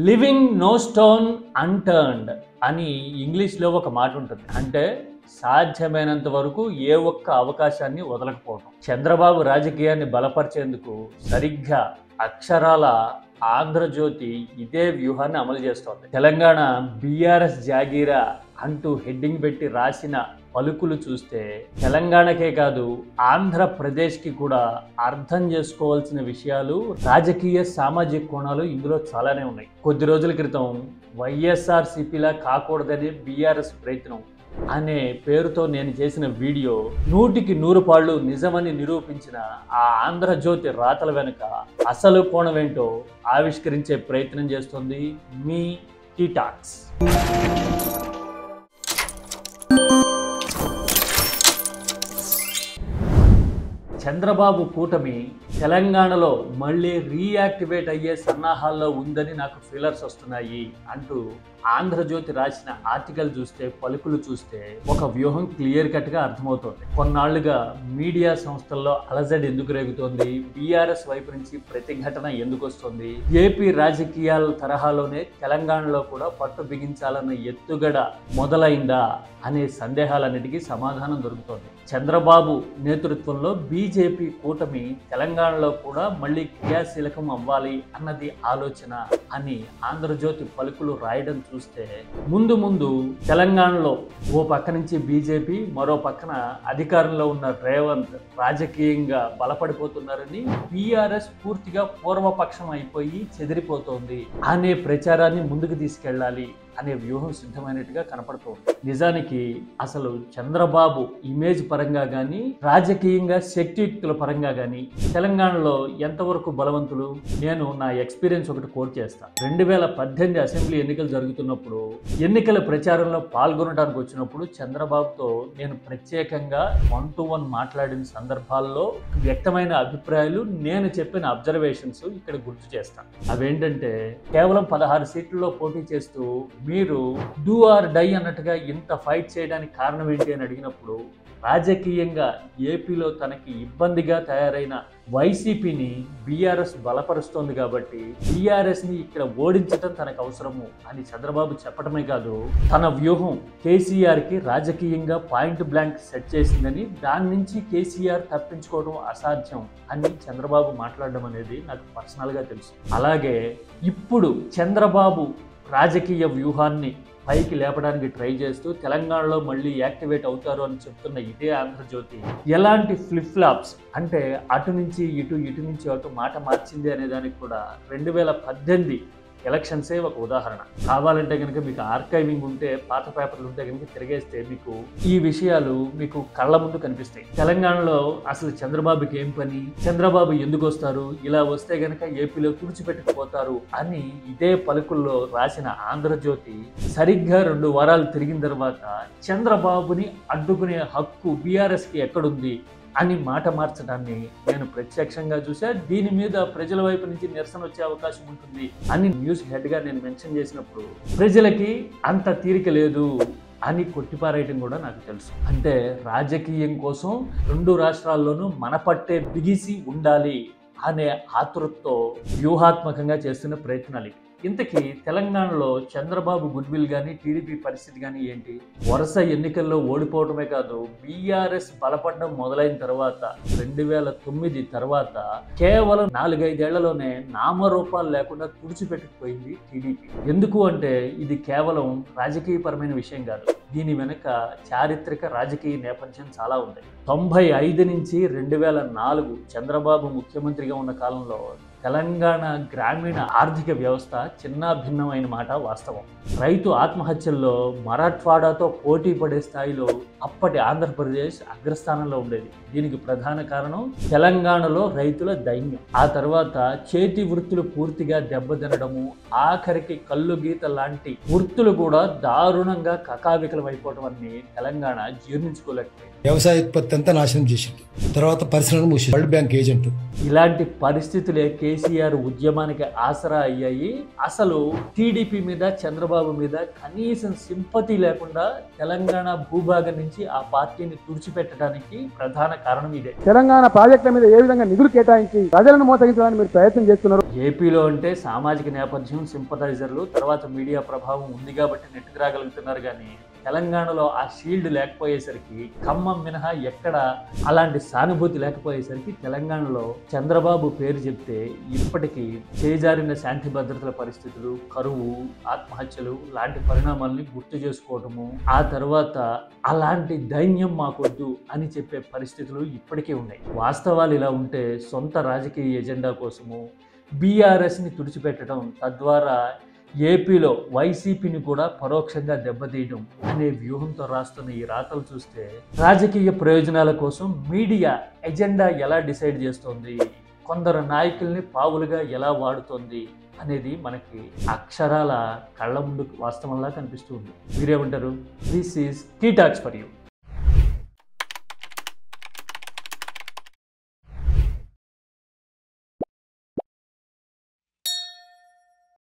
Living no stone unturned అని ఇంగ్లీష్లో ఒక మాట ఉంటుంది. అంటే సాధ్యమైనంత వరకు ఏ ఒక్క అవకాశాన్ని వదలకపోవడం. చంద్రబాబు రాజకీయాన్ని బలపరిచేందుకు సరిగ్గా అక్షరాల ఆంధ్రజ్యోతి ఇదే వ్యూహాన్ని అమలు చేస్తోంది. తెలంగాణ బీఆర్ఎస్ జాగీరా అంటూ హెడ్డింగ్ పెట్టి రాసిన పలుకులు చూస్తే తెలంగాణకే కాదు ఆంధ్రప్రదేశ్కి కూడా అర్థం చేసుకోవాల్సిన విషయాలు, రాజకీయ సామాజిక కోణాలు ఇందులో చాలానే ఉన్నాయి. కొద్ది రోజుల క్రితం వైఎస్ఆర్సీపీలా కాకూడదనే బీఆర్ఎస్ ప్రయత్నం అనే పేరుతో నేను చేసిన వీడియో 100కి 100 పాళ్ళు నిజమని నిరూపించిన ఆ ఆంధ్రజ్యోతి రాతల వెనుక అసలు కోణం ఏంటో ఆవిష్కరించే ప్రయత్నం చేస్తుంది మీ టీ టాక్స్. చంద్రబాబు కూటమి తెలంగాణలో మళ్ళీ రీయాక్టివేట్ అయ్యే సన్నాహాల్లో ఉందని నాకు ఫీలర్స్ వస్తున్నాయి అంటూ ఆంధ్రజ్యోతి రాసిన ఆర్టికల్ చూస్తే, పలుకులు చూస్తే ఒక వ్యూహం క్లియర్ కట్గా అర్థమవుతోంది. కొన్నాళ్లుగా మీడియా సంస్థల్లో అలజడి ఎందుకు రేగుతోంది, బీఆర్ఎస్ వైపు నుంచి ప్రతిఘటన ఎందుకు వస్తుంది, ఏపీ రాజకీయాల తరహాలోనే తెలంగాణలో కూడా పట్టు బిగించాలన్న ఎత్తుగడ మొదలైందా అనే సందేహాలన్నిటికీ సమాధానం దొరుకుతోంది. చంద్రబాబు నేతృత్వంలో బీజేపీ కూటమి తెలంగాణలో కూడా మళ్ళీ క్రియాశీలకం అవ్వాలి అన్నది ఆలోచన అని ఆంధ్రజ్యోతి పలుకులు రాయడం చూస్తే, ముందు తెలంగాణలో ఓ పక్క నుంచి బీజేపీ, మరో పక్కన అధికారంలో ఉన్న రేవంత్ రాజకీయంగా బలపడిపోతున్నారని, బీఆర్ఎస్ పూర్తిగా పూర్వపక్షం అయిపోయి చెదిరిపోతోంది అనే ప్రచారాన్ని ముందుకు తీసుకెళ్ళాలి అనే వ్యూహం సిద్ధమైనట్టుగా కనపడుతోంది. నిజానికి అసలు చంద్రబాబు ఇమేజ్ పరంగా కానీ, రాజకీయంగా శక్తియుక్తుల పరంగా కానీ తెలంగాణలో ఎంతవరకు బలవంతులు? నేను నా ఎక్స్పీరియన్స్ ఒకటి కోట్ చేస్తాను. 2018 అసెంబ్లీ ఎన్నికలు జరుగుతున్నప్పుడు, ఎన్నికల ప్రచారంలో పాల్గొనడానికి వచ్చినప్పుడు చంద్రబాబుతో నేను ప్రత్యేకంగా 1-to-1 మాట్లాడిన సందర్భాల్లో వ్యక్తమైన అభిప్రాయాలు, నేను చెప్పిన అబ్జర్వేషన్స్ ఇక్కడ గుర్తు చేస్తాను. అవేంటంటే, కేవలం 16 సీట్లలో పోటీ చేస్తూ మీరు డూ ఆర్ డై అన్నట్టుగా ఇంత ఫైట్ చేయడానికి కారణం ఏంటి అని అడిగినప్పుడు, రాజకీయంగా ఏపీలో తనకి ఇబ్బందిగా తయారైన వైసీపీని బీఆర్ఎస్ బలపరుస్తోంది కాబట్టి బీఆర్ఎస్ని ఇక్కడ ఓడించడం తనకు అవసరము అని చంద్రబాబు చెప్పడమే కాదు, తన వ్యూహం కేసీఆర్కి రాజకీయంగా పాయింట్ బ్లాంక్ సెట్ చేసిందని, దాని నుంచి కేసీఆర్ తప్పించుకోవడం అసాధ్యం అని చంద్రబాబు మాట్లాడడం అనేది నాకు పర్సనల్గా తెలుసు. అలాగే ఇప్పుడు చంద్రబాబు రాజకీయ వ్యూహాన్ని పైకి లేపడానికి ట్రై చేస్తూ తెలంగాణలో మళ్ళీ యాక్టివేట్ అవుతారు అని చెప్తున్న ఇదే ఆంధ్రజ్యోతి ఎలాంటి ఫ్లిప్ ఫ్లాప్స్, అంటే అటు నుంచి ఇటు నుంచి అటు మాట మార్చింది అనే దానికి కూడా 2018 ఎలక్షన్సే ఒక ఉదాహరణ. కావాలంటే కనుక మీకు ఆర్కైవింగ్ ఉంటే, పాత పేపర్లు ఉంటే కనుక తిరిగేస్తే మీకు ఈ విషయాలు మీకు కళ్ళ ముందు కనిపిస్తాయి. తెలంగాణలో అసలు చంద్రబాబుకి ఏం పని, చంద్రబాబు ఎందుకు వస్తారు, ఇలా వస్తే కనుక ఏపీలో తుడిచిపెట్టుకుపోతారు అని ఇదే పలుకుల్లో రాసిన ఆంధ్రజ్యోతి సరిగ్గా 2 వారాలు తిరిగిన తర్వాత చంద్రబాబుని అడ్డుకునే హక్కు బీఆర్ఎస్కి ఎక్కడుంది అని మాట మార్చడాన్ని నేను ప్రత్యక్షంగా చూసా. దీని మీద ప్రజల వైపు నుంచి నిరసన వచ్చే అవకాశం ఉంటుంది అని న్యూస్ హెడ్గా నేను మెన్షన్ చేసినప్పుడు, ప్రజలకి అంత తీరిక లేదు అని కొట్టిపారేయటం కూడా నాకు తెలుసు. అంటే రాజకీయం కోసం 2 రాష్ట్రాల్లోనూ మన పట్టే బిగిసి ఉండాలి అనే ఆతృతతో వ్యూహాత్మకంగా చేస్తున్న ప్రయత్నాలు. ఇంతకీ తెలంగాణలో చంద్రబాబు గుడ్విల్ కానీ, టీడీపీ పరిస్థితి కానీ ఏంటి? వరుస ఎన్నికల్లో ఓడిపోవడమే కాదు, బీఆర్ఎస్ బలపడడం మొదలైన తర్వాత 2009 తర్వాత కేవలం 4-5 ఏళ్లలోనే నామరూపాలు లేకుండా తుడిచిపెట్టుకుపోయింది టీడీపీ. ఎందుకు అంటే ఇది కేవలం రాజకీయపరమైన విషయం కాదు, దీని వెనుక చారిత్రక రాజకీయ నేపథ్యం చాలా ఉంది. 95 నుంచి 2004 చంద్రబాబు ముఖ్యమంత్రిగా ఉన్న కాలంలో తెలంగాణ గ్రామీణ ఆర్థిక వ్యవస్థ చిన్నాభిన్నమైన మాట వాస్తవం. రైతు ఆత్మహత్యల్లో మరాఠ్వాడాతో పోటీ పడే స్థాయిలో అప్పటి ఆంధ్రప్రదేశ్ అగ్రస్థానంలో ఉండేది. దీనికి ప్రధాన కారణం తెలంగాణలో రైతుల దైన్యం. ఆ తర్వాత చేతి వృత్తులు పూర్తిగా దెబ్బతినడము, ఆఖరికి కళ్ళు గీత లాంటి వృత్తులు కూడా దారుణంగా కకావికలం అయిపోవడం అన్ని తెలంగాణ జీర్ణించుకోలేకపోయింది. వ్యవసాయ ఉత్పత్తి అంతా నాశనం చేసింది. తర్వాత పరిశ్రమను మూసి వరల్డ్ బ్యాంక్ ఏజెంట్. ఇలాంటి పరిస్థితులే కేసీఆర్ ఉద్యమానికి ఆసరా అయ్యాయి. అసలు టీడీపీ మీద చంద్రబాబు మీద కనీసం సింపతి లేకుండా తెలంగాణ భూభాగం నుంచి ఆ పార్టీని తుడిచిపెట్టడానికి ప్రధాన కారణం ఇదే. తెలంగాణ ప్రాజెక్టుల మీద ఏ విధంగా నిధులు కేటాయించి ప్రజలను మోసగించడానికి మీరు ప్రయత్నం చేస్తున్నారు. ఏపీలో అంటే సామాజిక నేపథ్యం, సింపథైజర్లు, తర్వాత మీడియా ప్రభావం ఉంది కాబట్టి నెట్టుకు రాగలుగుతున్నారు. కానీ తెలంగాణలో ఆ షీల్డ్ లేకపోయేసరికి, ఖమ్మం మినహా ఎక్కడ అలాంటి సానుభూతి లేకపోయేసరికి తెలంగాణలో చంద్రబాబు పేరు చెప్తే ఇప్పటికీ చేజారిన శాంతి భద్రతల పరిస్థితులు, కరువు, ఆత్మహత్యలు లాంటి పరిణామాల్ని గుర్తు చేసుకోవటము, ఆ తర్వాత అలాంటి దైన్యం మాకొద్దు అని చెప్పే పరిస్థితులు ఇప్పటికీ ఉన్నాయి. వాస్తవాలు ఇలా ఉంటే సొంత రాజకీయ ఎజెండా కోసము బీఆర్ఎస్ని తుడిచిపెట్టడం, తద్వారా ఏపీలో వైసీపీని కూడా పరోక్షంగా దెబ్బతీయడం అనే వ్యూహంతో రాస్తున్న ఈ రాతలు చూస్తే రాజకీయ ప్రయోజనాల కోసం మీడియా ఎజెండా ఎలా డిసైడ్ చేస్తోంది, కొందరు నాయకుల్ని పావులుగా ఎలా వాడుతోంది అనేది మనకి అక్షరాల కళ్ళ ముందు వాస్తవంలా కనిపిస్తుంది. మీరేమంటారు? This is key talks for you.